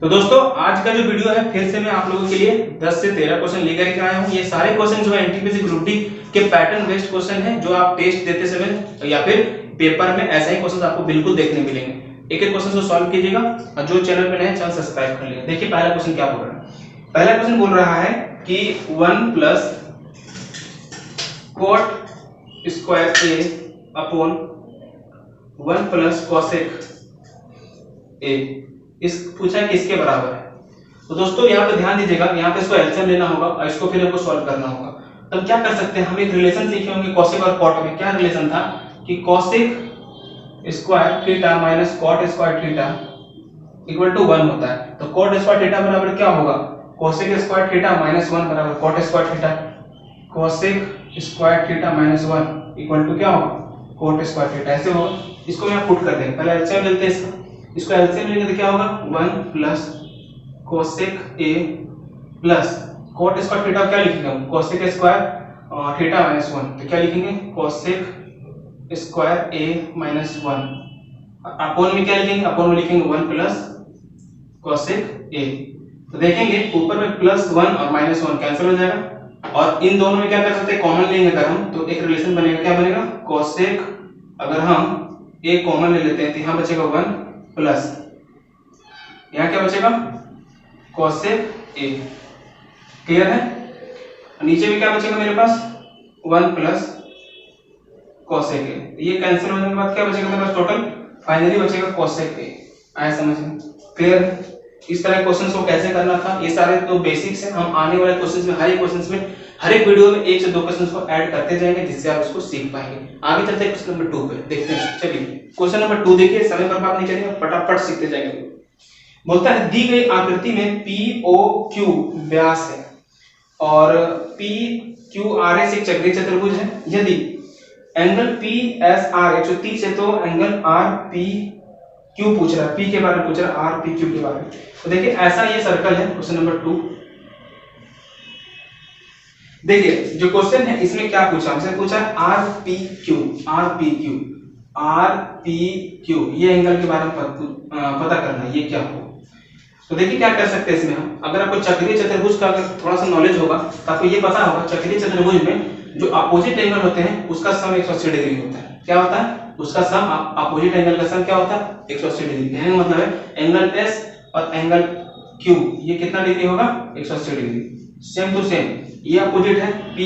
तो दोस्तों आज का जो वीडियो है फिर से मैं आप लोगों के लिए 10 से 13 क्वेश्चन लेकर के आया हूं। ये सारे क्वेश्चन जो है एनटीपीसी ग्रुप डी के पैटर्न बेस्ड क्वेश्चन है जो आप टेस्ट देते समय या फिर पेपर में ऐसा ही क्वेश्चन आपको बिल्कुल देखने मिलेंगे। एक एक क्वेश्चन को सॉल्व कीजिएगा और जो चैनल पे नए हैं चैनल सब्सक्राइब कर लीजिए। देखिए पहला क्वेश्चन क्या बोल रहा है। पहला क्वेश्चन बोल रहा है कि 1 plus cot square a upon 1 plus cosec a इस पूछा है किसके बराबर है। तो दोस्तों यहाँ पे ध्यान दीजिएगा, यहाँ पे इसको एलसीएम लेना होगा और इसको फिर हमको सॉल्व करना होगा। तब क्या कर सकते हैं, हम एक रिलेशन सीखे होंगे cosec और cot में। क्या रिलेशन था कि cosec square theta minus cot square theta equal to 1 होता है। तो cot स्क्वायर थीटा बराबर क्या होगा, cosec स्क्वायर थीटा माइनस 1 बराबर cot square theta. cosec square theta minus 1 equal to क्या होगा, cot स्क्वायर थीटा। ऐसे होगा। इसको मैं पुट कर देंगे, पहले एलसीएम लेते हैं इसका। इसको एलसीएम लेंगे तो क्या होगा 1 plus cosec a plus cot square theta क्या लिखेंगे हम, cosec स्क्वायर थीटा माइनस 1। तो क्या लिखेंगे cosec square a minus 1 upon में क्या लिखेंगे, अपॉन में लिखेंगे 1 प्लस cosec a। तो देखेंगे ऊपर में प्लस 1 और माइनस 1 कैंसिल हो जाएगा और इन दोनों में क्या कर सकते हैं, कॉमन लेंगे अगर हम तो एक रिलेशन बनेगा। क्या बनेगा, cosec अगर हम a कॉमन ले लेते हैं तो यहाँ बचेगा 1 प्लस यहाँ क्या बचेगा cosec a। क्लियर है। नीचे में क्या बचेगा मेरे पास 1 प्लस cosec a। ये कैंसिल होने के बाद क्या बचेगा मेरे पास, टोटल फाइनली बचेगा cosec a। आया समझ में। क्लियर है। इस तरह क्वेश्चंस को कैसे करना था ये सारे तो बेसिक्स हैं। हम आने वाले क्वेश्चंस में हर एक क्वेश्चंस में हर एक वीडियो में 1 से 2 क्वेश्चंस को ऐड करते जाएंगे जिससे आप इसको सीख पाएंगे। आगे चलते हैं क्वेश्चन नंबर 2 पे, देखते हैं। चलिए क्वेश्चन नंबर 2 देखिए, समय बर्बाद नहीं करेंगे, फटाफट सीखते जाएंगे। बोलता है दी गई आकृति में POQ व्यास है और PQRS एक चक्रीय चतुर्भुज है। यदि एंगल PSR 130 है तो एंगल RPQ पूछ रहा है, P के बारे में पूछ रहा है, RPQ के बारे में। तो देखिए ऐसा ये सर्कल है। क्वेश्चन नंबर 2 देखिए, जो क्वेश्चन है इसमें क्या पूछा, हमसे पूछा है RPQ ये एंगल के बारे में पता करना है, ये क्या हो। तो देखिए क्या कर सकते हैं इसमें हम, अगर आपको चक्रीय चतुर्भुज का अगर थोड़ा सा नॉलेज होगा तो आपको ये पता होगा चक्रीय चतुर्भुज में जो अपोजिट एंगल होते हैं उसका सम 180 डिग्री होता है। क्या होता है उसका सम, अपोजिट एंगल का सम क्या होता है 180 डिग्री। कहने का मतलब है एंगल S और एंगल Q ये कितना डिग्री होगा 180 डिग्री। सेम टू सेम ये अपोजिट है P,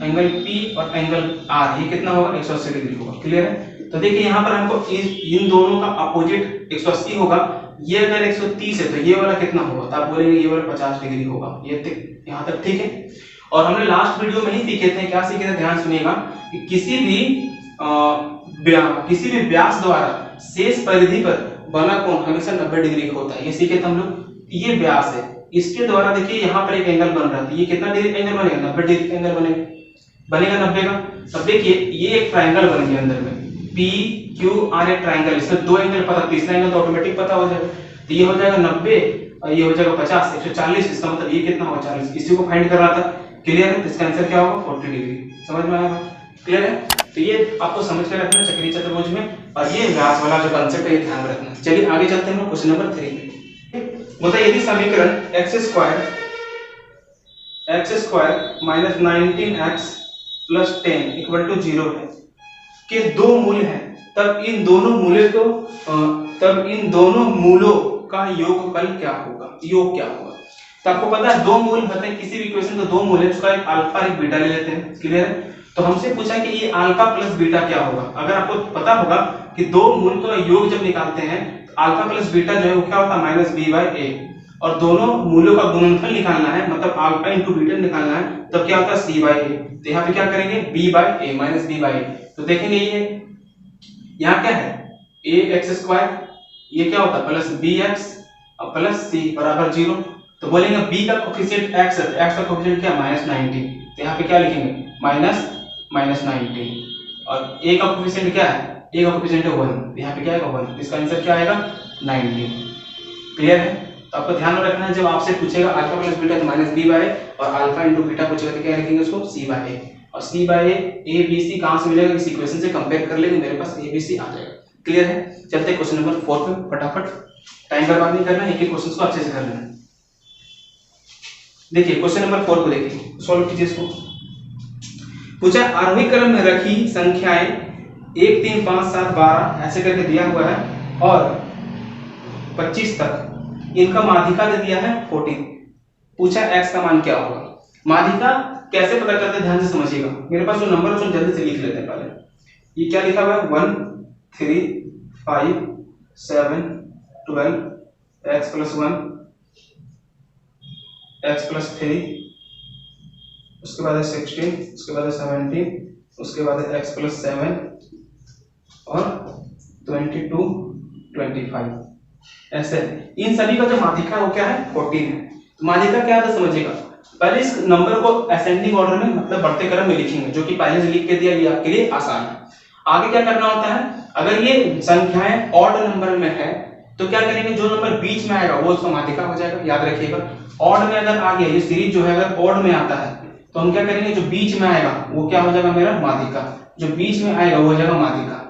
एंगल P और एंगल R ये कितना होगा 180 डिग्री होगा। क्लियर है। तो देखिए यहाँ पर हमको इन दोनों का अपोजिट 180 होगा। ये अगर 130 है तो ये वाला कितना होगा, तो आप बोलेंगे ये वाला 50 डिग्री होगा। ये यहाँ तक ठीक है। और हमने लास्ट वीडियो में ही सीखे थे, क्या सीखे थे ध्यान सुनिएगा, कि किसी भी व्यास द्वारा शेष परिधि पर बना कोण हमेशा 90 डिग्री का होता है। ये सीखे थे हम लोग। ये व्यास है, इसके द्वारा देखिए यहाँ पर एक एंगल बन रहा है। ये कितना डिग्री एंगल बनेगा, 90 डिग्री का एंगल बनेगा 90 का। तब देखिए ये एक ट्रायंगल बन गया अंदर में, PQR एक ट्रायंगल, इसमें 2 एंगल पता, तीसरा एंगल तो ऑटोमेटिक पता हो जाएगा। तो ये हो जाएगा 90 और ये हो जाएगा 50, 140। इसका मतलब ये कितना होगा 40। इसी को फाइंड कर रहा था। क्लियर है। इसका आंसर क्या होगा 40 डिग्री। समझ में आया। क्लियर है। तो ये आपको समझ कर रखना चक्रीय चतुर्भुज में, और ये व्यास वाला जो कांसेप्ट है ये ध्यान रखना। चलिए आगे चलते हैं क्वेश्चन नंबर 3 पे। मतलब यदि समीकरण x square minus 19x plus 10 equal to 0 है के 2 मूल हैं, तब इन दोनों मूलों का योगफल क्या होगा, योग क्या होगा। तो आपको पता है 2 मूल होते हैं किसी भी इक्वेशन का, 2 मूल है उसका एक अल्फा एक बीटा ले लेते हैं। क्लियर है। तो हमसे पूछा कि ये अल्फा प्लस बीटा क्या होगा। अगर आपको पता होगा कि 2 मूल का योग जब निकालते हैं तो अल्फा प्लस बीटा जो है वो क्या होता है माइनस बी बाई ए, और दोनों मूलों का गुणनफल निकालना है, मतलब अल्फा इंटू बीटा निकालना है, तब क्या होता है सी बाई ए। तो यहाँ पे क्या करेंगे B by A minus B by A. तो देखेंगे ये यहाँ क्या है ए एक्स स्क्वायर, ये क्या होता है प्लस बी एक्स और प्लस सी बराबर 0। तो बोलेंगे b का कोफिशिएंट x है, x का कोफिशिएंट क्या माइनस 90। तो यहाँ पे क्या लिखेंगे माइनस 90 और a का कोफिशिएंट क्या है, a का कोफिशिएंट है 1। तो यहाँ पे क्या आएगा 1। इसका आंसर क्या आएगा 90। क्लियर है। तो आपको ध्यान में रखना है जब आपसे पूछेगा अल्फा प्लस बीटा तो माइनस बी बाई और अल्फा इंटू बीटा पूछेगा तो क्या लिखेंगे उसको सी बाई ए। और सी बाई ए बी सी कहां से मिलेगा, इस इक्वेशन से कंपेयर कर लेंगे, मेरे पास ए बी सी आ जाएगा। क्लियर है। चलते हैं क्वेश्चन नंबर 4 पे फटाफट। टाइम बर्बाद नहीं करना, एक एक क्वेश्चन को अच्छे से कर लेना। देखिए क्वेश्चन नंबर 4 को देखिए, सॉल्व कीजिए इसको। पूछा आरोही क्रम में रखी संख्याएं 1 3 5 7 12 ऐसे करके दिया हुआ है और 25 तक, इनका माध्यिका दे दिया है 14। पूछा x का मान क्या होगा। माध्यिका कैसे पता करते हैं, ध्यान से समझिएगा। मेरे पास जो नंबर है उसको जल्दी से लिख लेते हैं पहले। ये क्या लिखा हुआ है 1 3 5 7 12 x + 1 x + 3, उसके बाद है 16, उसके बाद है 17, उसके बाद है x + 7 और 22 25। ऐसे इन सभी का जो माध्यिका है वो क्या है 14 है। तो माध्यिका क्या है समझिएगा। पहले इस नंबर को असेंडिंग ऑर्डर में मतलब बढ़ते क्रम में लिखेंगे, जो कि पहले से लिख के दिया, ये आपके लिए आसान है। आगे क्या करना होता है, अगर ये संख्याएं ऑड नंबर में है तो क्या करेंगे, जो नंबर बीच में आएगा वो उसका माध्यिका हो जाएगा। याद रखिएगा, ऑड में अगर आ गया, ये सीरीज जो है अगर ऑड में आता है तो हम क्या करेंगे, जो बीच में आएगा वो क्या हो जाएगा मेरा माध्यिका, जो बीच में आएगा वो हो जाएगा माध्यिका।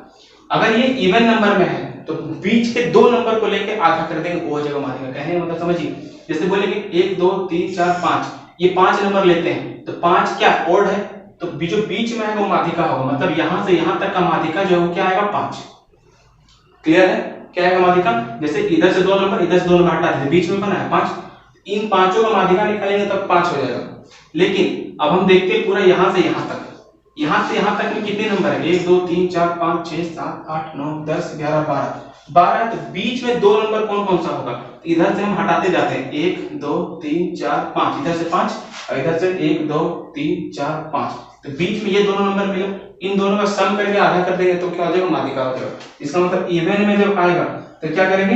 अगर ये इवन नंबर में है तो बीच के दो नंबर को लेकर आधा कर देंगे, वो हो जाएगा माध्यिका। कहने का मतलब समझिए, जैसे बोलेंगे 1 2 3 4 5, ये 5 नंबर लेते हैं तो 5 क्या ऑड है, तो जो बीच में आएगा वो माध्यिका होगा। मतलब यहां से यहां तक का माध्यिका जो है वो क्या आएगा 5। क्लियर है, क्या आएगा माध्यिका। जैसे इधर से 2 नंबर, इधर से 2 नंबर हटा देते, बीच में बना है 5, इन पांचों का माध्यिका निकालेंगे तब 5 हो जाएगा। लेकिन अब हम देखते हैं पूरा यहां से यहां तक, यहां से यहां तक में कितने नंबर है, 1 2 3 4 5 6 7 8 9 10 11 12 है। तो बीच में 2 नंबर कौन कौन सा होगा, इधर से हम हटाते जाते हैं 1 2 3 4 5, इधर से 5 और इधर से 1 2 3 4 5, तो बीच में ये दोनों नंबर मिले, इन दोनों का सम करके आधा कर देंगे तो क्या हो जाएगा माध्यिका हो जाएगा। इसका मतलब इवन में जब आएगा तो क्या करेंगे,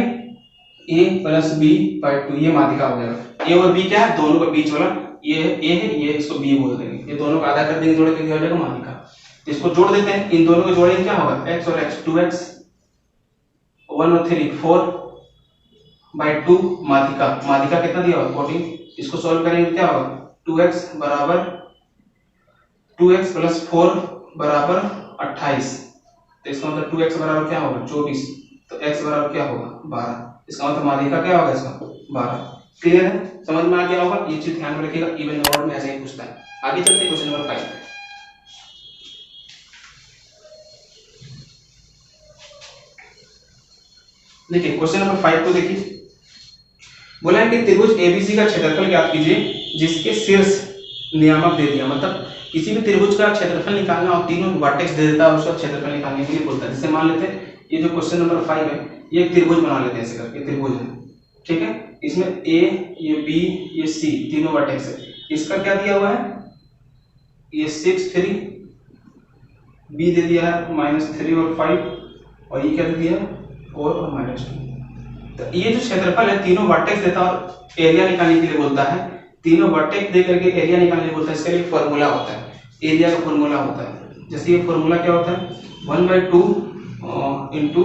a + b/2, ये माध्यिका हो जाएगा। a और b क्या है, दोनों का बीच वाला, ये a है, ये इसको b बोल देंगे, ये दोनों का आधा कर देंगे, जोड़ के क्या हो जाएगा माध्यिका। इसको जोड़ देते हैं, इन दोनों को जोड़ेंगे क्या होगा, x और x 2x 1 और 3 4/2 माध्यिका। माध्यिका कितना दिया हुआ 14। इसको सॉल्व करेंगे क्या होगा, 2x + 4 = 28। तो इसका मतलब 2x बराबर क्या होगा 24, तो x बराबर क्या होगा 12। इसका मतलब माध्यिका क्या होगा इसका 12। क्लियर है, समझ में आ गया होगा। ये चीज ध्यान में रखिएगा, इवन ऑर्डर में ऐसे ही पूछता है। आगे चलते हैं क्वेश्चन नंबर 5 पे। देखिए क्वेश्चन नंबर 5 को देखिए, बोला है कि त्रिभुज एबीसी का क्षेत्रफल ज्ञात कीजिए जिसके शीर्ष नियामक दे दिया। मतलब किसी भी त्रिभुज का क्षेत्रफल निकालना और तीनों वर्टेक्स दे देता है और उसका क्षेत्रफल निकालने के लिए बोलता है। जैसे मान लेते हैं ये जो क्वेश्चन नंबर 5 है, ये एक त्रिभुज बना लेते हैं, ऐसे करके त्रिभुज है, ठीक है। इसमें ए, ये बी, ये सी, तीनों वर्टेक्स है। इसका क्या दिया हुआ है, ये 6 3, बी दे दिया है -3 और 5, और ये क्या दे दिया 4 और -2। तो ये जो क्षेत्रफल है तीनों वर्टेक्स देता है और एरिया निकालने के लिए बोलता है। तीनों वर्टेक्स दे करके एरिया निकालने के लिए बोलता है। इसके लिए फॉर्मूला होता है, एरिया का फॉर्मूला होता है। जैसे ये फॉर्मूला क्या होता है, 1/2 into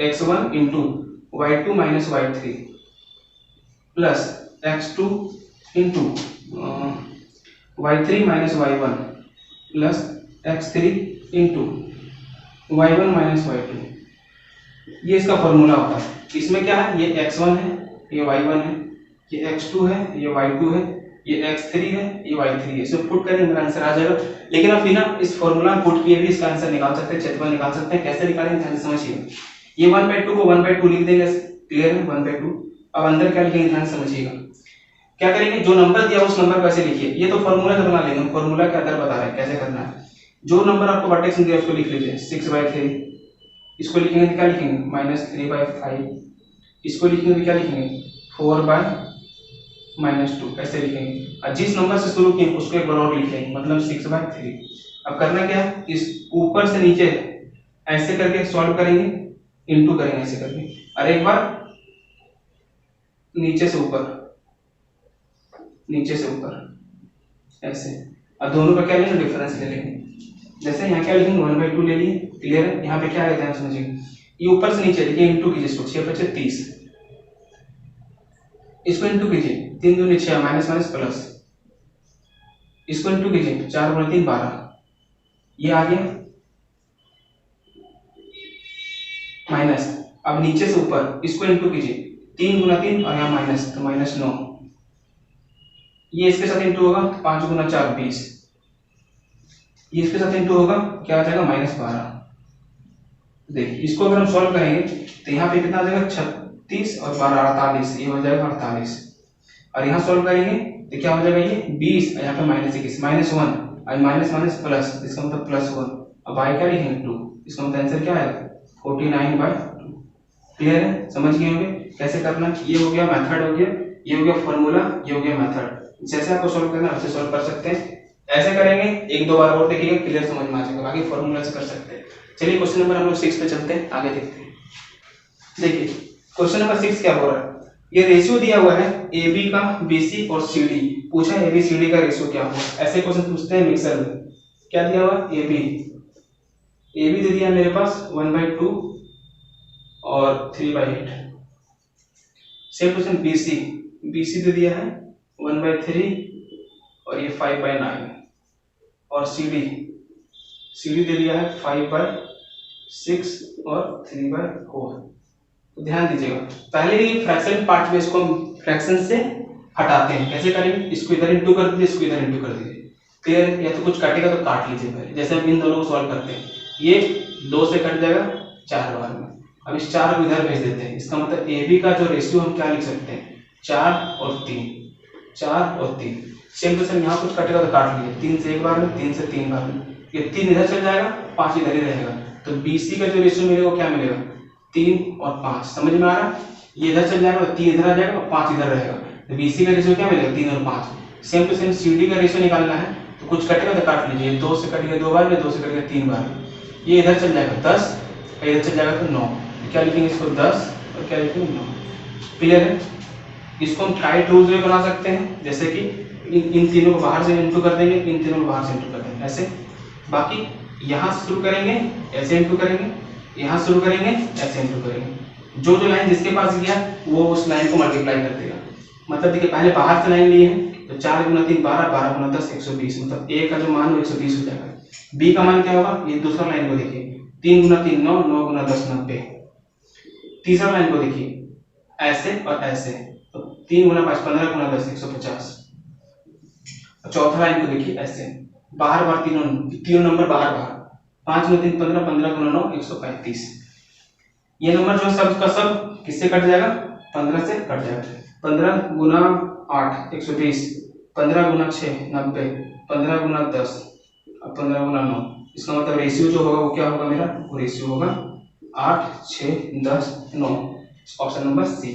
x1 into y2 - y3 plus x2 into y3 - y1 plus x3 into y1 - y2। ये इसका फॉर्मूला होता है। इसमें क्या है, ये x1 है, ये y1 है, ये x2 है, ये y2 है, ये x3 है, ये y3 है। इसमें पुट करेंगे मेरा आंसर आ जाएगा। लेकिन आप बिना इस फॉर्मूला में पुट किए भी इसका आंसर निकाल सकते हैं, क्षेत्रफल निकाल सकते हैं। कैसे निकालेंगे ध्यान से समझिए। ये 1/2 को 1/2 लिख देंगे, क्लियर है 1/2। अब अंदर क्या लिखेंगे ध्यान से समझिएगा। क्या करेंगे, जो नंबर दिया उस नंबर को ऐसे लिखिए। ये तो फॉर्मूला से बना लेंगे, फॉर्मूला के अंदर बता रहे हैं कैसे करना है। जो नंबर आपको वर्टेक्स दिया उसको लिख लीजिए 6/3, इसको लिखेंगे तो क्या लिखेंगे -3/5, इसको लिखेंगे तो क्या लिखेंगे 4/-2, ऐसे लिखेंगे। और जिस नंबर से शुरू किए उसको एक बार और लिख लेंगे, मतलब 6/3। अब करना क्या है, इस ऊपर से नीचे ऐसे करके सॉल्व करेंगे, इनटू करेंगे ऐसे करके, और एक बार नीचे से ऊपर, नीचे से ऊपर ऐसे। और दोनों का क्या लेंगे, डिफरेंस ले लेंगे। जैसे यहाँ क्या लिखेंगे 1/2 ले लिए, क्लियर है। यहाँ पे क्या है ध्यान समझिए, ये ऊपर से नीचे लिखिए, इनटू कीजिए इसको, 6 × 30, इसको इनटू कीजिए 3 दूनी 6 माइनस माइनस प्लस, इसको इनटू कीजिए 4 × 3 12, ये आ गया माइनस। अब नीचे से ऊपर इसको इंटू कीजिए, 3 गुना 3 और यहाँ माइनस, तो -9। ये इसके साथ इंटू होगा, 5 गुना 4 20। ये इसके साथ इंटू होगा, क्या आ जाएगा -12। देखिए इसको अगर हम सॉल्व करेंगे तो यहाँ पे कितना आ जाएगा, 36 और 12 48, ये हो जाएगा 48। और यहाँ सॉल्व करेंगे तो क्या हो जाएगा, ये 20 और यहाँ पे -21, -1 और माइनस माइनस प्लस, इसका मतलब +1। अब आई क्या लिखेंगे 2, इसका मतलब आंसर क्या आएगा 49/2। क्लियर है, समझ गए होंगे कैसे करना। ये हो गया मेथड, हो गया ये हो गया फॉर्मूला, ये हो गया मेथड। जैसे आपको सॉल्व करना है वैसे सॉल्व कर सकते हैं। ऐसे करेंगे, एक दो बार और देखिएगा, क्लियर समझ में आ जाएगा। बाकी फॉर्मूला से कर सकते हैं। चलिए क्वेश्चन नंबर हम लोग 6 पे चलते हैं, आगे देखते हैं। देखिए क्वेश्चन नंबर 6 क्या बोल रहा है, ये रेशियो दिया हुआ है ए बी का, बी सी और सी डी। पूछा है ए बी सी डी का रेशियो क्या हुआ। ऐसे क्वेश्चन पूछते हैं मिक्सर में। क्या दिया हुआ, ए बी दे दिया मेरे पास 1/2 और 3/8। सेम क्वेश्चन बी सी दे दिया है 1/3 और ये 5/9। और सी डी दे दिया है 5/6 और 3/4। तो ध्यान दीजिएगा, पहले ही फ्रैक्शन पार्ट में इसको हम फ्रैक्शन से हटाते हैं। कैसे करेंगे, इसको इधर इंटू कर दीजिए, इसको इधर इंटू कर दीजिए। क्लियर है, या तो कुछ काटेगा तो काट लीजिए पहले। जैसे हम इन दोनों को सॉल्व करते हैं, ये 2 से कट जाएगा 4 बार में। अब इस 4 को इधर भेज देते हैं। इसका मतलब ए बी का जो रेशियो हम क्या लिख सकते हैं, 4 और 3। सेम टू सेम, यहाँ कुछ कटेगा तो काट लीजिए, 3 से 1 बार में, 3 से 3 बार में। ये 3 इधर चल जाएगा, 5 इधर ही रहेगा। तो बी सी का जो रेशियो मिलेगा वो क्या मिलेगा, 3 और 5। समझ में आ रहा है, ये इधर चल जाएगा तो 3 इधर आ जाएगा और 5 इधर रहेगा। तो बी सी का रेशियो क्या मिलेगा, 3 और 5। Same to same C D का रेशियो निकालना है, तो कुछ कटेगा तो काट लीजिए। 2 से कट गया 2 बार में, 2 से कट गया 3 बार में। ये इधर चल जाएगा 10, इधर चल जाएगा तो 9। क्या लिखेंगे इसको 10 और क्या लिखेंगे 9। क्लियर है, इसको हम टाइट रूल में बना सकते हैं। जैसे कि इन तीनों को बाहर से इंटू कर देंगे, इन तीनों को बाहर से इंटू कर देंगे ऐसे। बाकी यहाँ शुरू करेंगे ऐसे इंटू करेंगे, यहाँ शुरू करेंगे ऐसे इंटू करेंगे। जो लाइन जिसके पास गया वो उस लाइन को मल्टीप्लाई कर देगा। मतलब देखिए पहले बाहर से लाइन लिए हैं, तो 4 गुना 3 12, 12 गुना 10 120। मतलब ए का जो मान वो 120 हो जाएगा। बी का मान क्या होगा, ये दूसरा लाइन को देखिए, 3 गुना 3 9, 9 गुना 10 90। तीसरा लाइन को देखिए ऐसे और ऐसे, तो 3 गुना 5 15 गुना 10 150। चौथा लाइन को देखिए ऐसे, बाहर बाहर तीनों नंबर बाहर बाहर, 5 गुना 3 15, 15 गुना 9 135। ये नंबर जो सब का सब किससे कट जाएगा, 15 से कट जाएगा। 15 गुना 8 120, 15 गुना 6 90, 15 गुना 10 और 15 गुना 9। इसका मतलब रेशियो जो होगा वो क्या होगा, मेरा वो रेशियो होगा 8 6 10 9। ऑप्शन नंबर सी।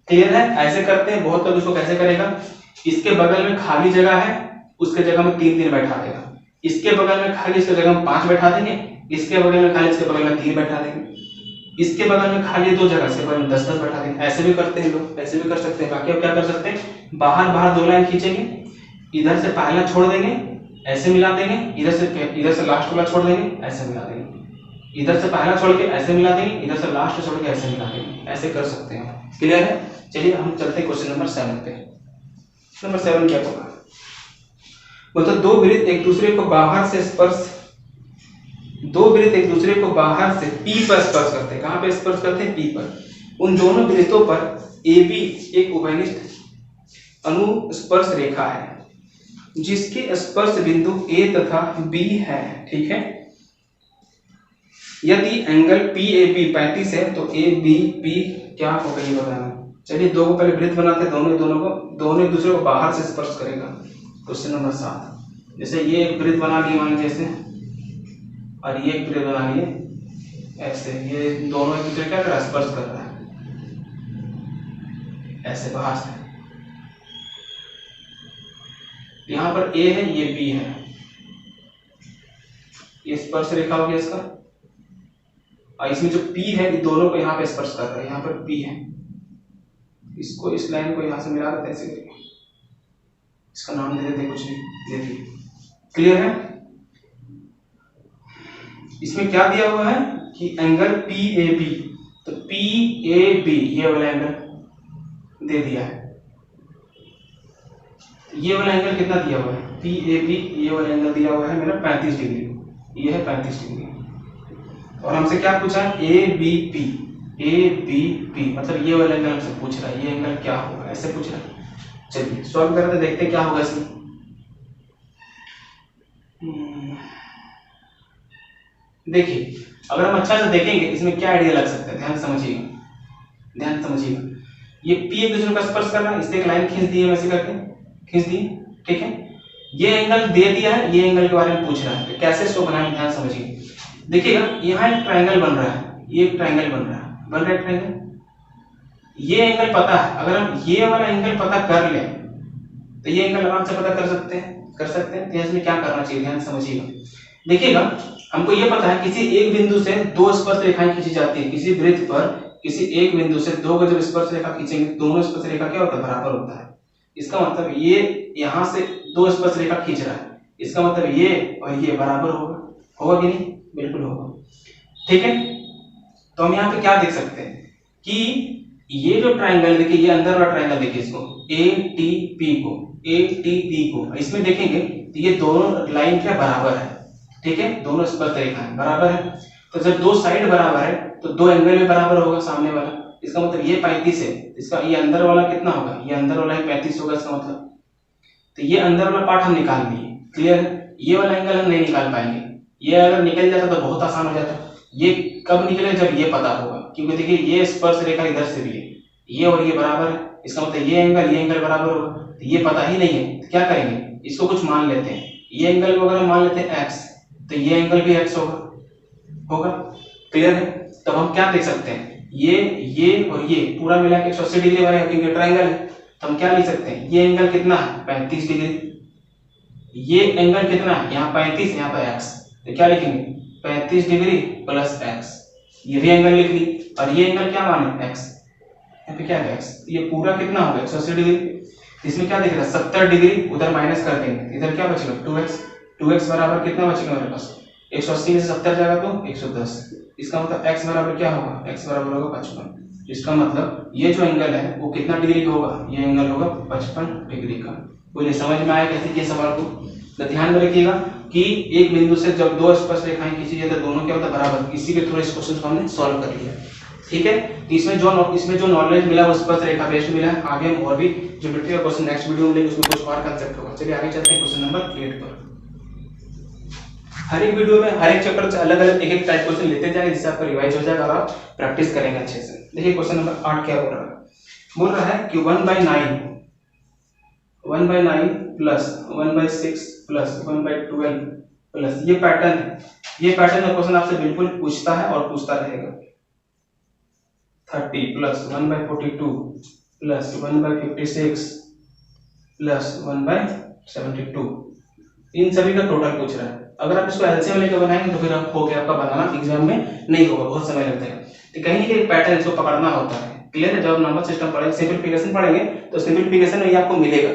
क्लियर है, ऐसे करते हैं। बहुत लोग इसको कैसे करेगा, इसके बगल में खाली जगह है, उसके जगह में 3 3 बैठा देगा। इसके बगल में खाली, इसके जगह में 5 बैठा देंगे। इसके बगल में खाली, इसके बगल में 3 बैठा देंगे। इसके बगल में खाली 2 जगह, इसके बगल में 10 10 बैठा देंगे। ऐसे भी करते हैं लोग, ऐसे भी कर सकते हैं। बाकी अब क्या कर सकते हैं, बाहर बाहर 2 लाइन खींचेंगे, इधर से पहला छोड़ देंगे ऐसे मिला देंगे, इधर से लास्ट वाला छोड़ देंगे ऐसे मिला देंगे, इधर से पहला छोड़ के ऐसे मिला देंगे, इधर से लास्ट छोड़ के ऐसे मिला देंगे। ऐसे कर सकते हैं। क्लियर है, चलिए हम चलते हैं क्वेश्चन नंबर 7 पे। नंबर 7 क्या होगा, मतलब दो वृत्त एक दूसरे को बाहर से P पर स्पर्श करते हैं। कहां पे स्पर्श करते हैं, P पर। उन दोनों वृत्तों पर AB एक उभयनिष्ठ अनुस्पर्श रेखा है जिसके स्पर्श बिंदु A तथा B है। ठीक है, यदि एंगल PAB 35 है तो ABP क्या होगा ये बताना। चलिए दो को पहले वृत्त बनाते हैं, दोनों एक दूसरे को बाहर से स्पर्श करेगा। क्वेश्चन नंबर 7, जैसे ये एक वृत्त बना लिए मान लीजिए ऐसे, और ये एक वृत्त बना लिए ऐसे। ये दोनों एक दूसरे क्या कर रहा है, स्पर्श कर रहा है ऐसे बाहर से। यहाँ पर A है, ये B है, ये स्पर्श रेखा हो गया इसका। और इसमें जो P है, ये दोनों को यहाँ पे स्पर्श कर रहा है। यहाँ पर P है, इसको इस लाइन को यहाँ से मिला देते हैं ऐसे करके। इसका नाम दे देते कुछ भी दे दिए। क्लियर है, इसमें क्या दिया हुआ है कि एंगल PAB, तो PAB ये वाला एंगल दे दिया है। ये वाला एंगल कितना दिया हुआ है, PAB ये वाला एंगल दिया हुआ है मेरा 35 डिग्री, ये है 35 डिग्री। और हमसे क्या पूछा है, ABP, ABP, मतलब ये वाला एंगल हमसे पूछ रहा है, ये एंगल क्या होगा, ऐसे पूछ रहा है। चलिए सॉल्व करते देखते क्या होगा इसमें। देखिए अगर हम अच्छा से देखेंगे इसमें क्या आइडिया लग सकता है, ध्यान समझिएगा, ध्यान समझिएगा। ये P एक दूसरे को स्पर्श कर रहा है, इससे एक लाइन खींच दी है, वैसे करके खींच दी, ठीक है। ये एंगल दे दिया है, ये एंगल के बारे में पूछ रहा है, तो कैसे इसको बनाएं, ध्यान समझिए। देखिएगा यहाँ एक ट्रायंगल बन रहा है, ये एक ट्रायंगल बन रहा है ट्रायंगल। ये एंगल पता है, अगर हम ये वाला एंगल पता कर लें तो ये एंगल आराम से पता कर सकते हैं। तो इसमें क्या करना चाहिए, ध्यान समझिएगा। देखिएगा हमको ये पता है किसी एक बिंदु से दो स्पर्श रेखाएं खींची जाती है, किसी वृत्त पर किसी एक बिंदु से दो को जब स्पर्श रेखा खींचेंगे, दोनों स्पर्श रेखा क्या होता है, बराबर होता है। इसका मतलब ये यहाँ से दो स्पर्श रेखा खींच रहा है, इसका मतलब ये और ये बराबर होगा, होगा कि नहीं, बिल्कुल होगा, ठीक है। तो हम यहाँ पे क्या देख सकते हैं कि ये जो ट्रायंगल, देखिए ये अंदर वाला ट्रायंगल, देखिए इसको ATP को इसमें देखेंगे तो ये दोनों लाइन क्या बराबर है, ठीक है, दोनों स्पर्श रेखाएं बराबर है। तो जब दो साइड बराबर है तो दो एंगल भी बराबर होगा सामने वाला, इसका मतलब ये 35 है, इसका ये अंदर वाला कितना होगा, ये अंदर वाला 35 होगा इसका मतलब। तो ये अंदर वाला पार्ट हम निकाल लिए, क्लियर है। ये वाला एंगल हम नहीं निकाल पाएंगे, ये अगर निकल जाता तो बहुत आसान हो जाता। ये कब निकले, जब ये पता होगा, क्योंकि देखिए ये स्पर्श रेखा इधर से भी है, ये और ये बराबर है, इसका मतलब ये एंगल बराबर होगा। तो ये पता ही नहीं है, तो क्या करेंगे, इसको कुछ मान लेते हैं, ये एंगल को अगर मान लेते हैं x, तो ये एंगल भी x होगा, क्लियर है। तब हम क्या देख सकते हैं, ये और ये पूरा मिला के 180 डिग्री बनेगा, क्योंकि ट्रायंगल है। तो हम क्या लिख सकते हैं, ये एंगल कितना है, 35 डिग्री, ये एंगल कितना है, यहाँ 35, यहाँ पर x, तो क्या लिखेंगे, 35 डिग्री प्लस x, ये भी एंगल लिख ली, और ये एंगल क्या माने, x, यहाँ पे क्या है x, ये पूरा कितना होगा 180 डिग्री। इसमें क्या दिख रहा है, 70 डिग्री, उधर माइनस कर देंगे, इधर क्या बचेगा, 2x बराबर कितना बचेगा मेरे पास, 180 में से 70 जाएगा तो 110, इसका मतलब x बराबर क्या होगा, x बराबर होगा 55। इसका मतलब ये जो एंगल है वो कितना डिग्री का होगा, ये एंगल होगा 55 डिग्री का। बोलिए समझ में आया कैसे किए सवाल को। तो ध्यान में रखिएगा कि एक बिंदु से जब दो स्पर्श रेखाएं खींची जाए तो दोनों क्या होता है, बराबर। इसी के थ्रू इस क्वेश्चन को हमने सॉल्व कर लिया, ठीक है। तो इसमें जो नॉलेज मिला वो स्पर्श रेखा बेस्ड मिला। आगे हम और भी ज्योमेट्री का क्वेश्चन नेक्स्ट वीडियो में लेंगे, उसमें कुछ और कांसेप्ट होगा। चलिए आगे चलते हैं क्वेश्चन नंबर 8 पर। हर एक वीडियो में हर एक चैप्टर से अलग अलग एक टाइप क्वेश्चन लेते जाएंगे, जिससे आपका रिवाइज हो जाएगा और आप प्रैक्टिस करेंगे अच्छे से। देखिए क्वेश्चन नंबर 8 क्या बोल रहा है कि 1/9 प्लस 1/6 प्लस 1/12 प्लस ये पैटर्न है। ये पैटर्न का क्वेश्चन आपसे बिल्कुल पूछता है और पूछता रहेगा। 30 प्लस 1/42 प्लस 1/56 प्लस 1/72, इन सभी का टोटल पूछ रहा है। अगर आप इसको एलसीएम लेकर बनाएंगे तो फिर हो गया आपका बनाना एग्जाम में नहीं होगा, बहुत समय लगता है। तो कहीं एक पैटर्न इसको पकड़ना होता है, क्लियर है। जब नंबर सिस्टम पढ़ेंगे, सिंपलीफिकेशन पढ़ेंगे तो सिंपलीफिकेशन में आपको मिलेगा।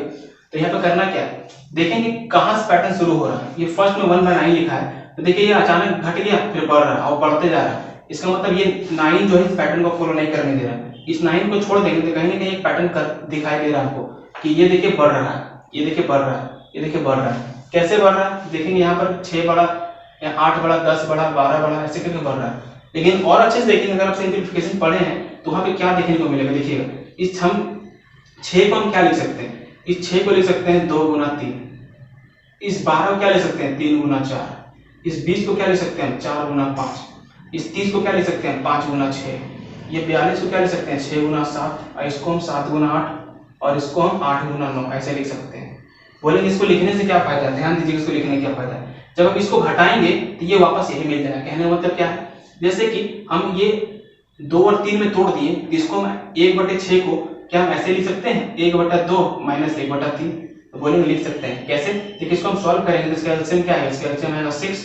तो यहाँ पे करना क्या है, देखेंगे कहाँ से पैटर्न शुरू हो रहा है। ये फर्स्ट में 1/9 लिखा है, तो देखिए ये अचानक घट गया फिर बढ़ रहा है और बढ़ते जा रहा है। इसका मतलब ये 9 जो है इस पैटर्न को फॉलो नहीं करने दे रहा है। इस 9 को छोड़ देंगे तो कहीं ना कहीं एक पैटर्न दिखाई दे रहा है आपको कि ये देखिए बढ़ रहा है, ये देखिए बढ़ रहा है, ये देखिए बढ़ रहा है। कैसे बढ़ रहा है देखेंगे, यहाँ पर 6 बढ़ा या 8 बढ़ा, 10 बढ़ा, 12 बढ़ा, ऐसे करके बढ़ रहा है। लेकिन और अच्छे से देखेंगे, अगर आप सिंपलीफिकेशन पढ़े हैं तो वहाँ पे क्या देखने को मिलेगा, देखिएगा इस हम 6 को हम क्या लिख सकते हैं, इस 6 को लिख सकते हैं 2 गुना 3, इस 12 को क्या लिख सकते हैं 3 गुना 4, इस 20 को क्या लिख सकते हैं 4 गुना 5, इस 30 को क्या लिख सकते हैं 5 गुना 6, ये 42 को क्या लिख सकते हैं 6 गुना 7, और इसको हम 7 गुना 8 और इसको हम 8 गुना 9 ऐसे लिख सकते हैं। बोलेंगे इसको लिखने से क्या फायदा है, ध्यान दीजिए इसको लिखने क्या फायदा है। जब हम इसको घटाएंगे तो ये वापस यही मिल जाएगा। कहने का मतलब क्या है, जैसे कि हम ये 2 और 3 में तोड़ दिए, इसको हम 1/6 को क्या हम ऐसे लिख सकते हैं 1/2 माइनस 1/3, तो बोलेंगे लिख सकते हैं। कैसे, देखिए इसको हम सॉल्व करेंगे तो इसका एलसीएम क्या है, इसका एलसीएम आएगा 6,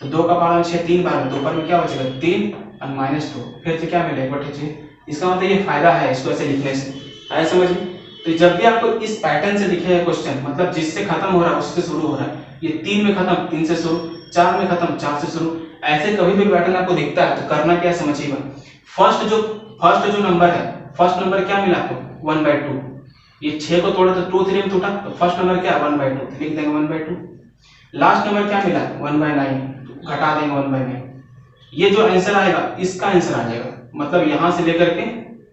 तो 2 का पावर 6 3 बार, 2 पर में क्या बचेगा 3 और -2, फिर से क्या मिलेगा 1/6। इसका मतलब ये फायदा है इसको ऐसे लिखने से, आया समझ में। तो जब भी आपको इस पैटर्न से दिखेगा क्वेश्चन, मतलब जिससे खत्म हो रहा है उससे शुरू हो रहा है, ये 3 में खत्म 3 से शुरू, 4 में खत्म 4 से शुरू, ऐसे कभी भी पैटर्न आपको दिखता है तो करना क्या समझिएगा। फर्स्ट जो नंबर है, फर्स्ट नंबर क्या मिला आपको 1/2, ये 6 को तोड़ा तो 2 3 में टूटा, तो फर्स्ट नंबर क्या 1/2 लिख देंगे 1/2। लास्ट नंबर क्या मिला 1/9, घटा देंगे 1/9। ये जो आंसर आएगा इसका आंसर आ जाएगा, मतलब यहाँ से लेकर के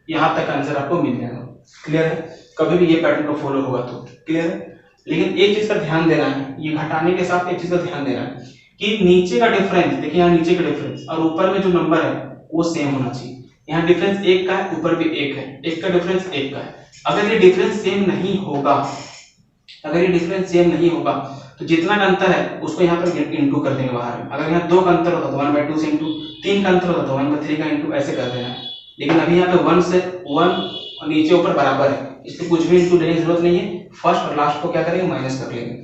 यहाँ तक आंसर आपको मिल जाएगा। क्लियर है? कभी भी ये पैटर्न को फॉलो होगा तो क्लियर है। लेकिन एक चीज का ध्यान देना है, ये घटाने के साथ एक चीज का ध्यान देना है कि नीचे का डिफरेंस, देखिए यहाँ नीचे का डिफरेंस और ऊपर में जो नंबर है वो सेम होना चाहिए। यहाँ डिफरेंस 1 का है, ऊपर भी 1 है, 1 का डिफरेंस 1 का है। अगर ये डिफरेंस सेम नहीं होगा, अगर ये डिफरेंस सेम नहीं होगा तो जितना का अंतर है उसको यहाँ पर इंटू कर देंगे बाहर में। अगर यहाँ 2 का अंतर होता तो 1/2 से इंटू, 3 का अंतर होता तो 1/3 का इंटू, ऐसे कर देना है। लेकिन अभी यहाँ पे 1 से 1 नीचे ऊपर बराबर है, इसलिए कुछ भी इंटू लेने की जरूरत नहीं है। फर्स्ट और लास्ट को क्या करेंगे, माइनस कर लेंगे।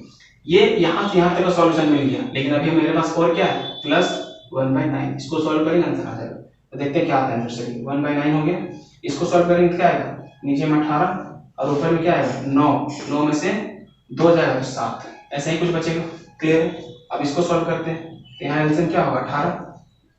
ये यहाँ से यहाँ तक का सॉल्यूशन मिल गया। लेकिन अभी मेरे पास और क्या है, प्लस 1/9। इसको सॉल्व करेंगे आंसर आ जाएगा। तो देखते हैं क्या आता है आंसर। चलिए 1/9 हो गया। इसको सॉल्व करेंगे क्या आएगा, नीचे में 18 और ऊपर में क्या आएगा 9, 9 में से 2 जाएगा तो 7, ऐसा ही कुछ बचेगा। क्लियर है? अब इसको सॉल्व करते हैं तो यहाँ आंसर क्या होगा 18।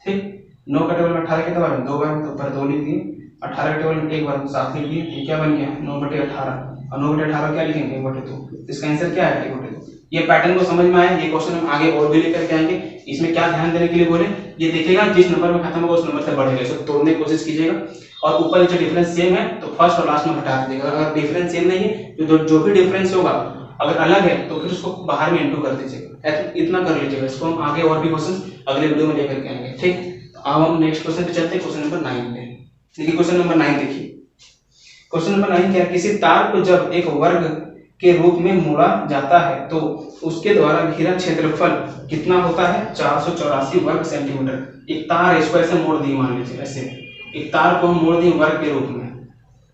ठीक, 9 का टेबल में 18 कितने बार में 2 बार में, तो ऊपर 2 लिख दिए। 18 के टेबल में 1 बार 7 लिख दिए। ये क्या बन गया 9/18 और 9/18 क्या लिखेंगे 1/2। इसका आंसर क्या है 1/2। ये पैटर्न को समझ में आया। ये क्वेश्चन हम आगे और भी लेकर के आएंगे। इसमें क्या ध्यान देने के लिए बोले, ये देखिएगा जिस नंबर में खत्म होगा उस नंबर से बढ़ेगा, इसको तोड़ने की कोशिश कीजिएगा। और ऊपर नीचे डिफरेंस सेम है तो फर्स्ट और लास्ट में घटा दीजिएगा। अगर डिफरेंस सेम नहीं है, जो भी डिफरेंस होगा अगर अलग है तो फिर उसको बाहर में इंटू कर दीजिएगा। इतना कर लीजिएगा। इसको हम आगे और भी क्वेश्चन अगले वीडियो में लेकर के आएंगे। ठीक, तो अब हम नेक्स्ट क्वेश्चन पे चलते हैं, क्वेश्चन नंबर 9 पे। देखिए क्वेश्चन नंबर 9 देखिए। क्वेश्चन नंबर 9 क्या है, किसी तार को जब एक वर्ग के रूप में मोड़ा जाता है तो उसके द्वारा घिरा क्षेत्रफल कितना होता है, 484 वर्ग सेंटीमीटर। एक तार है, इसको ऐसे मोड़ दी, मान लीजिए ऐसे एक तार को हम मोड़ दिए वर्ग के रूप में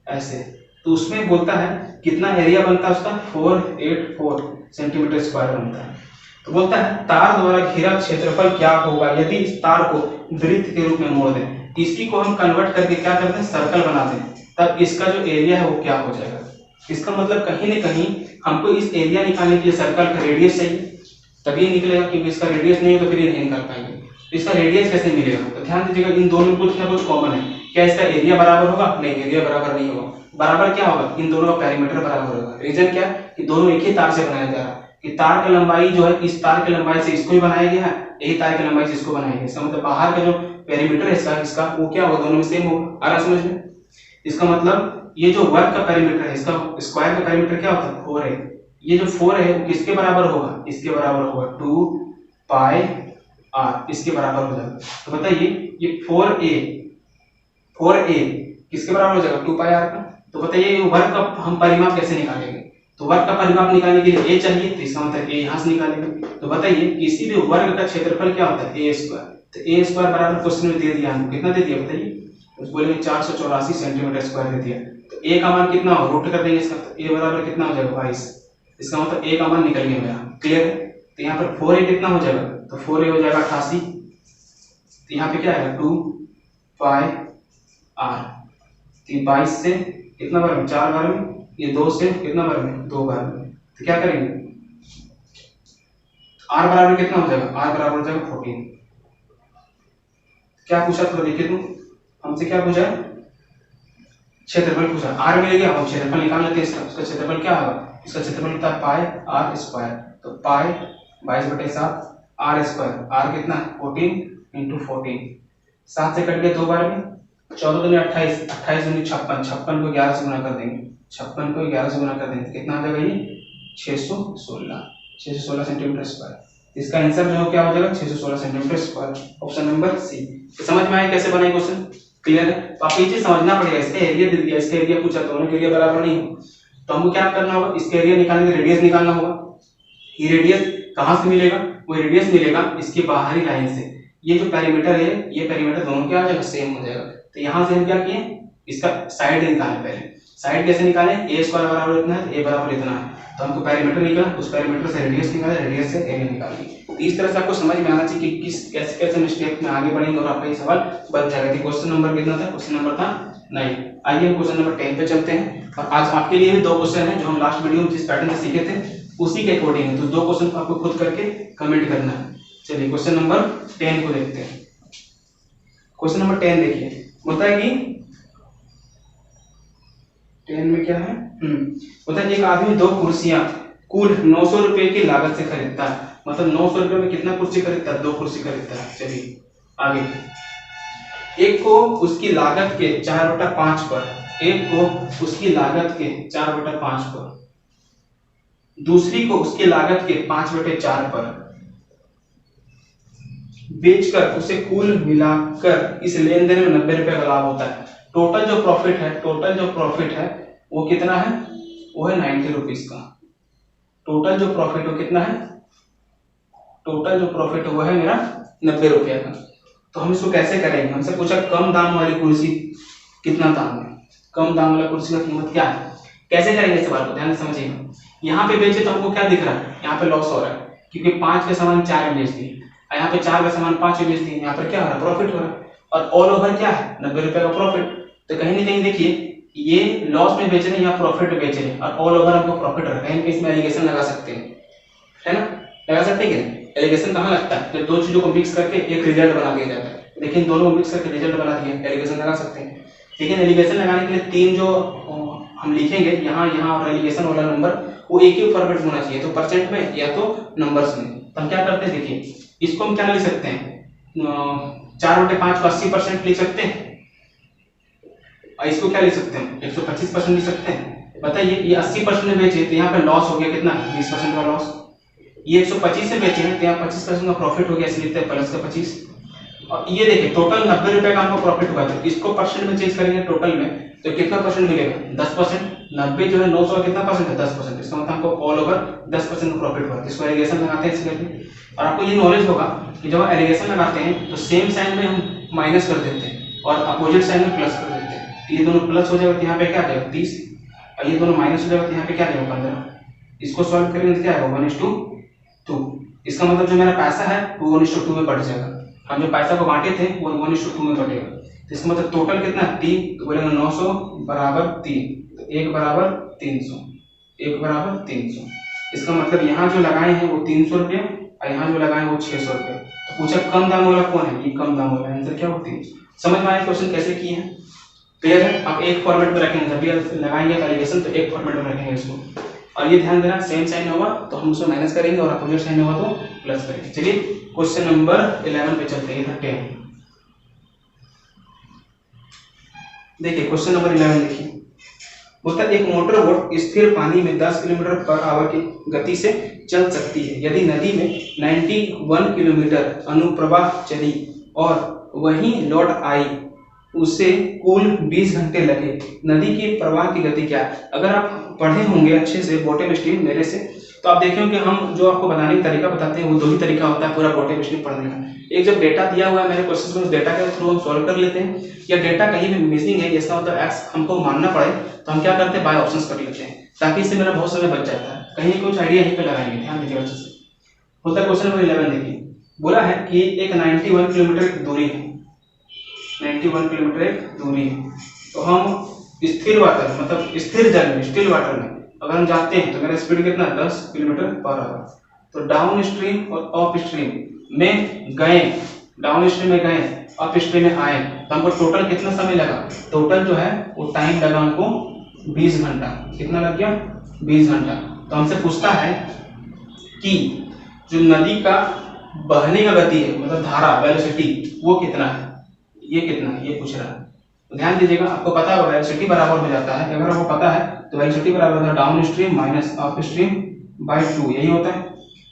ऐसे, तो उसमें बोलता है कितना एरिया बनता है उसका, 484 सेंटीमीटर स्क्वायर बनता है। तो बोलता है तार द्वारा घिरा क्षेत्रफल क्या होगा यदि इस तार को वृत्त के रूप में मोड़ दें। इसी को हम कन्वर्ट करके क्या करते हैं, सर्कल बना दें, तब इसका जो एरिया है वो क्या हो जाएगा। इसका मतलब कहीं न कहीं हमको इस एरिया निकालने के लिए सर्कल का रेडियस चाहिए, तभी निकलेगा। क्योंकि इसका रेडियस नहीं है तो फिर ये नहीं निकाल पाएंगे। तो इसका रेडियस कैसे मिलेगा, तो ध्यान दीजिएगा इन दोनों में कुछ ना कुछ कॉमन है। क्या इसका एरिया बराबर होगा, नहीं एरिया बराबर नहीं होगा। बराबर क्या होगा, इन दोनों का पेरीमीटर बराबर होगा। रीजन क्या है कि दोनों एक ही तार से बनाया जा रहा है, कि तार की लंबाई जो है इस तार की लंबाई से इसको भी बनाया गया है, यही तार की लंबाई से इसको बनाया गया। इसका मतलब बाहर का जो पेरीमीटर है इसका वो क्या होगा, दोनों में सेम होगा। आ रहा समझ में? इसका मतलब ये जो वर्ग का पेरीमीटर है, इसका स्क्वायर का पेरीमीटर क्या होता है 4 है। ये जो 4 है वो किसके बराबर होगा, इसके बराबर होगा 2 पाई r, इसके बराबर हो जाएगा। तो बताइए ये 4a किसके बराबर हो जाएगा 2 पाई r का। तो बताइए वर्ग का हम परिमाप कैसे निकालेंगे, तो वर्ग का परिमाप निकालने के लिए a चाहिए, तो इसका मतलब a यहां से निकालेंगे। तो बताइए किसी भी वर्ग का क्षेत्रफल क्या होता है a स्क्वायर। तो a स्क्वायर बराबर क्वेश्चन में दे दिया हमको, कितना दे दिया बताइए, तो बोलेंगे 484 सेंटीमीटर स्क्वायर दे दिया। तो a का मान कितना हो, रूट कर देंगे इसका, तो a बराबर कितना हो जाएगा 22। इसका मतलब a का मान निकल गया मेरा। क्लियर है? तो यहाँ पर 4a कितना हो जाएगा, तो 4a हो जाएगा 88। तो यहाँ पे क्या आएगा 2 पाई r। तो 22 से कितना बार में 4 बार में, ये 2 से कितना बार में 2 बार में। तो क्या करेंगे r बराबर कितना हो जाएगा, r बराबर हो जाएगा 14। क्या पूछा तो देखिए तुम हमसे, क्या पूछा क्षेत्रफल पूछा, r मिल गया। हम क्षेत्रफल निकाल लेते हैं इसका। उसका क्षेत्रफल क्या होगा, इसका क्षेत्रफल होता है पाई r स्क्वायर। तो पाई 22/7 r स्क्वायर, r कितना 14 इंटू 14, 7 से कट गया 2 बार में, 14 दूनी 28, 28 दूनी 56, 56 को 11 से गुना कर देंगे, 56 को 11 से गुना कर देंगे, कितना आ जाएगा ये 616 सेंटीमीटर स्क्वायर। इसका आंसर जो क्या हो जाएगा 616 centimetre square, option number C. तो समझ में आया कैसे बनाए क्वेश्चन। क्लियर है? तो आपको ये चीज समझना पड़ेगा, इसका एरिया दे दिया, इसका एरिया पूछा, दोनों के एरिया बराबर नहीं हो तो हमको क्या करना होगा, इसका एरिया निकालने के रेडियस निकालना होगा। ये रेडियस कहां से मिलेगा, वो रेडियस मिलेगा इसके बाहरी लाइन से। ये जो पेरीमीटर है, ये पेरीमीटर दोनों क्या आ जाएगा सेम हो जाएगा। तो यहां से हम क्या किए, इसका साइड निकालें। पहले साइड कैसे निकालें, a स्क्वायर बराबर इतना है, a बराबर इतना है, तो हमको पेरीमीटर निकाला, उस पेरीमीटर से रेडियस निकाला, रेडियस से एरिया निकाली। तो इस तरह से आपको समझ में आना चाहिए कि किस कैसे कैसे स्टेप में आगे बढ़ेंगे और आपका ये सवाल बन जाएगा। क्वेश्चन नंबर कितना था, क्वेश्चन नंबर था 9। आइए हम क्वेश्चन नंबर 10 पे चलते हैं। और आज आपके लिए भी 2 क्वेश्चन हैं जो हम लास्ट वीडियो में जिस पैटर्न से सीखे थे उसी के अकॉर्डिंग है। तो 2 क्वेश्चन को आपको खुद करके कमेंट करना है। चलिए क्वेश्चन नंबर 10 को देखते हैं। क्वेश्चन नंबर 10 देखिए, बोलता है कि 10 में क्या है, बोलता है एक आदमी 2 कुर्सियां कुल 900 रुपए की लागत से खरीदता है। मतलब 900 रुपए में कितना कुर्सी खरीदता है, 2 कुर्सी खरीदता है। चलिए आगे, एक को उसकी लागत के 4/5 पर, एक को उसकी लागत के 4/5 पर, दूसरी को उसकी लागत के 5/4 पर बेचकर उसे कुल मिलाकर इस लेन देन में 90 रुपए का लाभ होता है। टोटल जो प्रॉफिट है वो कितना है, वो है 90 रुपीज का। टोटल जो प्रॉफिट वो कितना है, टोटल जो प्रॉफिट वो है मेरा 90 रुपया का। तो हम इसको कैसे करेंगे, हमसे पूछा कम दाम वाली कुर्सी कितना दाम है, कम दाम वाला कुर्सी का कीमत क्या है, कैसे करेंगे इस बात को ध्यान से समझिएगा। यहाँ पे बेचे तो हमको क्या दिख रहा है, यहाँ पे लॉस हो रहा है क्योंकि 5 का सामान 4 में बेच दिए, यहाँ पे 4 का सामान 5 में बेच दिए, यहाँ पर क्या हो रहा है, प्रॉफिट हो रहा है। और ऑल ओवर क्या है, 90 रुपए का प्रॉफिट। तो कहीं ना कहीं देखिए ये लॉस में बेच रहे हैं या प्रॉफिट में बेच रहे हैं, और ऑल ओवर हमको प्रॉफिट रखा है, इसमें एलिगेशन लगा सकते हैं, है ना, लगा सकते हैं क्या। एलिगेशन कहाँ लगता है, जब दो चीजों को मिक्स करके एक रिजल्ट बना दिया जाता है। लेकिन दोनों को मिक्स करके रिजल्ट बना दिया, एलिगेशन लगा सकते हैं। लेकिन एलिगेशन लगाने के लिए 3 जो हम लिखेंगे यहाँ यहाँ और एलिगेशन वाला नंबर वो एक ही फॉर्मेट में होना चाहिए, तो परसेंट में या तो नंबर्स में। तो हम क्या करते हैं, देखिए इसको हम क्या लिख सकते हैं, 4/5 को 80% लिख सकते हैं, और इसको क्या लिख सकते हैं, 125% लिख सकते हैं। बताइए ये 80% में बेचे तो यहाँ पे लॉस हो गया कितना, 20% का लॉस। ये 125 से बेचे हैं तो यहाँ 25% का प्रॉफिट हो गया, इसलिए लिखते हैं प्लस का 25। और ये देखिए टोटल 90 रुपए का हमको प्रॉफिट हुआ, तो इसको परसेंट में चेंज करेंगे टोटल में तो कितना परसेंट मिलेगा, 10%। 90 जो है 900 कितना परसेंट है, 10%। इसका मतलब हमको ऑल ओवर 10% का प्रॉफिट हुआ, जिसको एलिगेशन लगाते हैं इसलिए। और आपको ये नॉलेज होगा कि जब हम एलिगेशन लगाते हैं तो सेम साइन में हम माइनस कर देते हैं और अपोजिट साइन में प्लस कर देते हैं। ये दोनों प्लस हो जाएगा तो यहाँ पे क्या आ जाएगा 30, और ये दोनों माइनस हो जाएगा तो यहाँ पे क्या आ जाएगा 15। इसको सॉल्व करेंगे तो क्या आएगा 1:2। इसका मतलब जो मेरा पैसा है वो 1:2 में बढ़ जाएगा। हम जो पैसा को बांटे थे वो 1:2 में बढ़ेगा। तो इसका मतलब टोटल कितना 3, तो बोलेंगे 900 बराबर 3, तो 1 बराबर 300, 1 बराबर 300। इसका मतलब यहाँ जो लगाए हैं वो 300 रुपये और यहाँ जो लगाए वो 600 रुपये। तो पूछा कम दाम वाला कौन है, ये कम दाम वाला। आंसर क्या होती है, समझ में आया क्वेश्चन कैसे किए हैं, क्लियर है। आप एक फॉर्मेट में रखेंगे, जब भी लगाएंगे एलिगेशन तो एक फॉर्मेट में रखेंगे इसको। और ये ध्यान देना सेम साइन होगा तो हम उसको माइनस करेंगे और अपोजिट साइन होगा तो प्लस करेंगे। चलिए क्वेश्चन नंबर 11 पे चलते हैं, 10। देखिए क्वेश्चन नंबर 11 देखिए, बोलता है एक मोटर बोट स्थिर पानी में 10 किलोमीटर पर आवर की गति से चल सकती है यदि नदी में 91 किलोमीटर अनुप्रवाह चली और वहीं लौट आई, उसे कुल 20 घंटे लगे। नदी की प्रवाह की गति क्या है। अगर आप पढ़े होंगे अच्छे से बॉटम स्ट्रीम मेरे से, तो आप देखेंगे कि हम जो आपको बनाने का तरीका बताते हैं वो 2 ही तरीका होता है पूरा बॉटम स्ट्रीम पढ़ने का। एक जब डेटा दिया हुआ है मेरे क्वेश्चन में, उस डेटा के थ्रू हम सॉल्व कर लेते हैं, या डेटा कहीं भी मिसिंग है इसका मतलब एक्स हमको मानना पड़े तो हम क्या करते हैं बाय ऑप्शंस कर लेते हैं, ताकि इससे मेरा बहुत समय बच जाता है। कहीं कुछ आइडिया यहीं पे लगाएंगे, ध्यान दीजिए अच्छे से। होता है क्वेश्चन नंबर 11 देखिए, बोला है कि एक 91 किलोमीटर की दूरी है, 91 किलोमीटर एक दूरी है। तो हम स्थिर वाटर मतलब स्थिर जल में, स्टिल वाटर में अगर हम जाते हैं तो मेरा स्पीड कितना 10 किलोमीटर पर आवर। तो डाउन स्ट्रीम और अप स्ट्रीम में गए, डाउन स्ट्रीम में गए, अप स्ट्रीम में आए, तो हमको टोटल कितना समय लगा, टोटल जो है वो टाइम लगा हमको 20 घंटा। कितना लग गया 20 घंटा। तो हमसे पूछता है कि जो नदी का बहने का गति है मतलब धारा वेलोसिटी वो कितना है, ये कितना है ये पूछ रहा है। तो ध्यान दीजिएगा आपको पता होगा वेलोसिटी बराबर हो जाता है, अगर आपको पता है तो वेलोसिटी बराबर होता है downstream minus upstream by 2, यही होता है।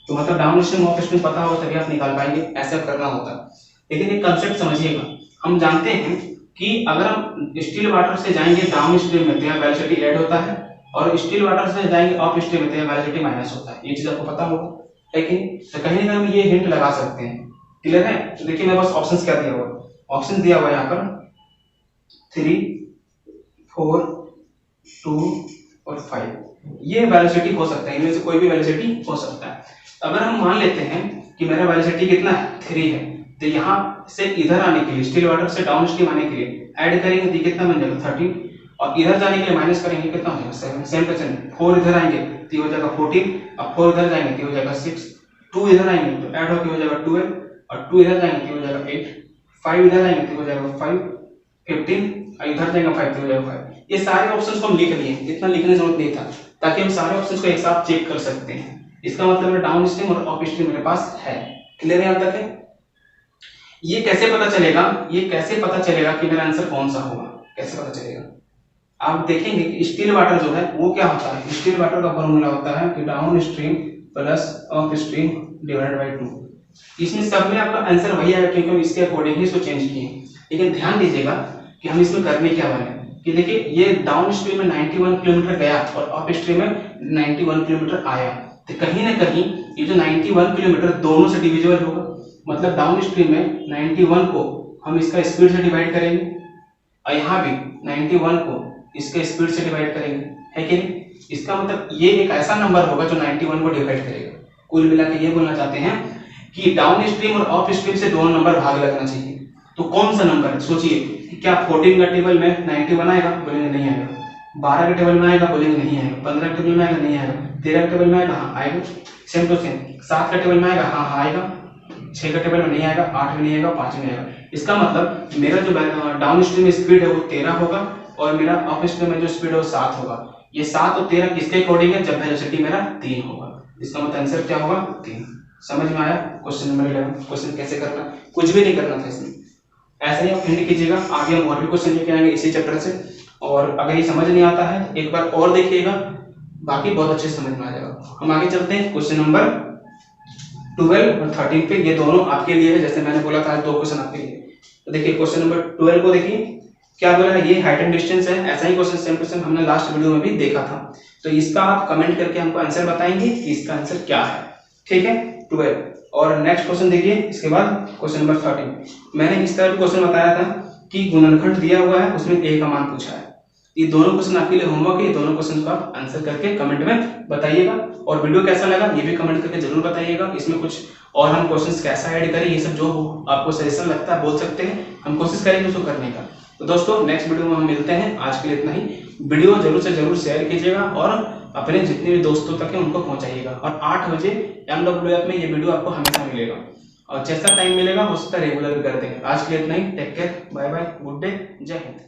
तो मतलब डाउन स्ट्रीम अप स्ट्रीम पता होगा तभी आप निकाल पाएंगे, ऐसा करना होता है। लेकिन एक कंसेप्ट समझिएगा, हम जानते हैं कि अगर हम स्टिल वाटर से जाएंगे डाउन स्ट्रीम में तो यहाँ वेलोसिटी ऐड होता है, और स्टिल वाटर से जाएंगे अप स्ट्रीम में तो यहाँ वेलोसिटी माइनस होता है। ये चीज आपको पता होगा, लेकिन तो कहीं ना कहीं हम ये हिंट लगा सकते हैं, क्लियर है। तो देखिए मेरे पास ऑप्शंस क्या दिया हुआ है, ऑप्शन दिया हुआ है यहाँ पर 3, 4, 2 और 5। ये वेलोसिटी हो सकता है, इनमें से कोई भी वेलोसिटी हो सकता है। अगर हम मान लेते हैं कि मेरा वेलोसिटी कितना है 3 है, तो यहाँ से इधर आने के लिए स्टिल वाटर से डाउन स्ट्रीम आने के लिए ऐड करेंगे तो कितना बन जाएगा 13, और इधर जाने के लिए माइनस करेंगे कितना हो जाएगा 7, सेम परसेंट। 4 इधर आएंगे तो हो जाएगा 14, अब 4 इधर जाएंगे तो हो जाएगा 6, 2 इधर आएंगे तो ऐड होकर हो जाएगा 12, और 2 इधर जाएंगे तो हो जाएगा 8, 5 इधर आएंगे तो हो जाएगा 5, 15, और इधर जाएगा 5 तो हो जाएगा 5। ये सारे ऑप्शंस को हम लिख लिए, इतना लिखने की जरूरत नहीं था, ताकि हम सारे ऑप्शंस को एक साथ चेक कर सकते हैं। इसका मतलब डाउन स्ट्रीम और अप स्ट्रीम मेरे पास है, क्लियर है यहाँ तक है। ये कैसे पता चलेगा, ये कैसे पता चलेगा कि मेरा आंसर कौन सा होगा, कैसे पता चलेगा? आप देखेंगे कि स्टिल वाटर जो है वो क्या होता है, स्टिल वाटर का फॉर्मूला होता है कि down stream plus up stream divided by 2। इसमें सब में आपका आंसर वही आएगा क्योंकि हम इसके अकॉर्डिंग ही इसको चेंज किए। लेकिन ध्यान दीजिएगा कि हम इसमें करने क्या वाले हैं कि देखिए ये डाउन स्ट्रीम में 91 किलोमीटर गया और अप स्ट्रीम में 91 किलोमीटर आया, तो कहीं ना कहीं ये जो 91 किलोमीटर दोनों से डिविजिबल होगा। मतलब डाउन स्ट्रीम में 91 को हम इसका स्पीड से डिवाइड करेंगे और यहाँ भी 91 को इसके स्पीड से डिवाइड करेंगे, है कि नहीं? इसका मतलब ये एक ऐसा नंबर होगा जो 91 को डिवाइड करेगा। कुल मिला के ये बोलना चाहते हैं कि डाउन स्ट्रीम और अप स्ट्रीम से दोनों नंबर भाग लगना चाहिए। तो कौन सा नंबर है सोचिए कि क्या 14 का टेबल में 91 आएगा, बोलेंगे नहीं आएगा। 12 के टेबल में आएगा, बोलेंगे नहीं आएगा। 15 के टेबल में आएगा, नहीं आएगा। 13 के टेबल में आएगा, हाँ आएगा। सेम टू सेम 7 का टेबल में आएगा, हाँ आएगा। 6 का टेबल में नहीं आएगा, 8 में नहीं आएगा, 5 में आएगा। इसका मतलब मेरा जो डाउन स्ट्रीम स्पीड है वो 13 होगा और मेरा अप स्ट्रीम में जो स्पीड है वो 7 होगा। ये 7 और 13 किसके अकॉर्डिंग है? जब वेलोसिटी मेरा 3 होगा। इसका मतलब आंसर क्या होगा? 3। समझ में आया? Question number 11। क्वेश्चन कैसे करना, कुछ भी नहीं करना था इसमें, ऐसे ही आप हिंट कीजिएगा। आगे हम और भी क्वेश्चन लेके आएंगे इसी चैप्टर से। और अगर ये समझ नहीं आता है एक बार और देखिएगा, बाकी बहुत अच्छे से समझ में आ जाएगा। हम आगे चलते हैं क्वेश्चन नंबर 12 और 13 पे। ये दोनों आपके लिए है, जैसे मैंने बोला था 2 क्वेश्चन आपके लिए। तो देखिए क्वेश्चन नंबर 12 को देखिए क्या बोला है, ये हाइट एंड डिस्टेंस है। ऐसा ही क्वेश्चन सेम क्वेश्चन हमने लास्ट वीडियो में भी देखा था। तो इसका आप कमेंट करके हमको आंसर बताएंगे कि इसका आंसर क्या है, ठीक है? 12। और नेक्स्ट क्वेश्चन देखिए, इसके बाद क्वेश्चन नंबर 13। मैंने इस तरह क्वेश्चन बताया था कि गुणनखंड दिया हुआ है, उसमें a का मान पूछा है। ये दोनों क्वेश्चन आपके लिए होमवर्क है। ये दोनों क्वेश्चन को आप आंसर करके कमेंट में बताइएगा। और वीडियो कैसा लगा ये भी कमेंट करके जरूर बताइएगा। इसमें कुछ और हम क्वेश्चंस कैसा ऐड करें, ये सब जो आपको सजेशन लगता है बोल सकते हैं, हम कोशिश करेंगे उसको करने का। तो दोस्तों नेक्स्ट वीडियो में हम मिलते हैं। आज के लिए इतना ही। वीडियो जरूर से जरूर शेयर कीजिएगा और अपने जितने भी दोस्तों तक है उनको पहुंचाइएगा। और 8 बजे MWF में ये वीडियो आपको हमेशा मिलेगा और जैसा टाइम मिलेगा हो सकता है रेगुलर भी कर देंगे। आज के लिए इतना ही। Take care, bye bye, good day, जय हिंद।